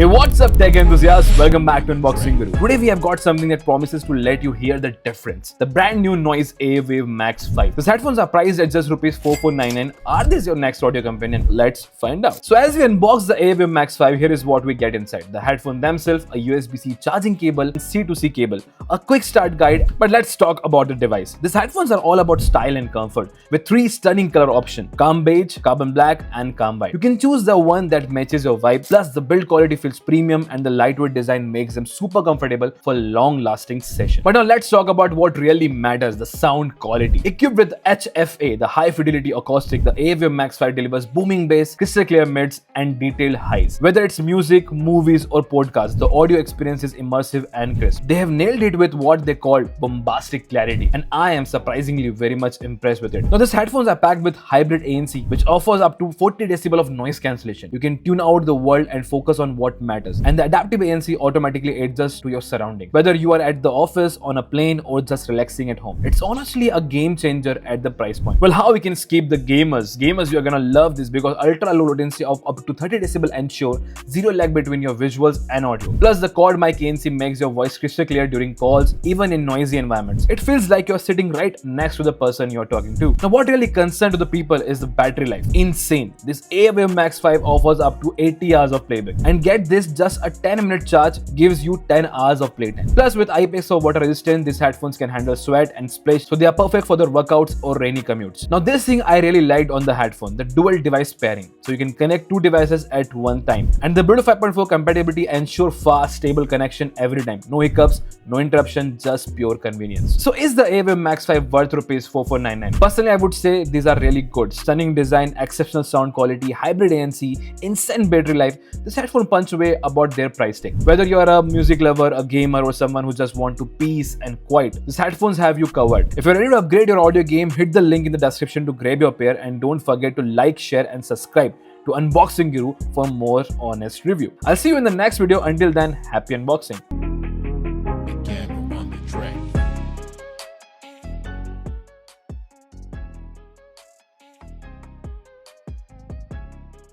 Hey, what's up tech enthusiasts? Welcome back to Unboxing Guru. Today we have got something that promises to let you hear the difference. The brand new Noise Airwave MAX 5. These headphones are priced at just rupees 4499. Are these your next audio companion? Let's find out. So as we unbox the Airwave MAX 5, here is what we get inside. The headphone themselves, a USB-C charging cable, C2C cable, a quick start guide. But let's talk about the device. These headphones are all about style and comfort with 3 stunning color options: calm beige, carbon black, and calm white. You can choose the one that matches your vibe. Plus the build quality feels premium and the lightweight design makes them super comfortable for long-lasting sessions. But now let's talk about what really matters, the sound quality. Equipped with HFA, the high-fidelity acoustic, the Airwave MAX 5 delivers booming bass, crystal clear mids, and detailed highs. Whether it's music, movies, or podcasts, the audio experience is immersive and crisp. They have nailed it with what they call bombastic clarity, and I am surprisingly very much impressed with it. Now, these headphones are packed with Hybrid ANC, which offers up to 40 decibel of noise cancellation. You can tune out the world and focus on what matters. And the Adaptive ANC automatically adjusts to your surrounding. Whether you are at the office, on a plane, or just relaxing at home. It's honestly a game changer at the price point. Well, how we can skip the gamers? Gamers, you're gonna love this because ultra low latency of up to 30 decibel ensure zero lag between your visuals and audio. Plus the quad mic ANC makes your voice crystal clear during calls, even in noisy environments. It feels like you're sitting right next to the person you're talking to. Now, what really concerns to the people is the battery life. Insane. This Airwave MAX 5 offers up to 80 hours of playback. And get this, just a 10-minute charge gives you 10 hours of playtime. Plus with IPX or water resistant, these headphones can handle sweat and splash, so they are perfect for the workouts or rainy commutes. Now this thing I really liked on the headphone, the dual device pairing. So you can connect 2 devices at one time. And the Bluetooth 5.4 compatibility ensure fast, stable connection every time. No hiccups, no interruption, just pure convenience. So is the Airwave MAX 5 worth rupees 4499? Personally, I would say these are really good. Stunning design, exceptional sound quality, hybrid ANC, insane battery life. This headphone punch away about their price tag. Whether you are a music lover, a gamer, or someone who just want to peace and quiet, these headphones have you covered. If you're ready to upgrade your audio game, hit the link in the description to grab your pair, and don't forget to like, share, and subscribe to Unboxing Guru for more honest review. I'll see you in the next video. Until then, happy unboxing.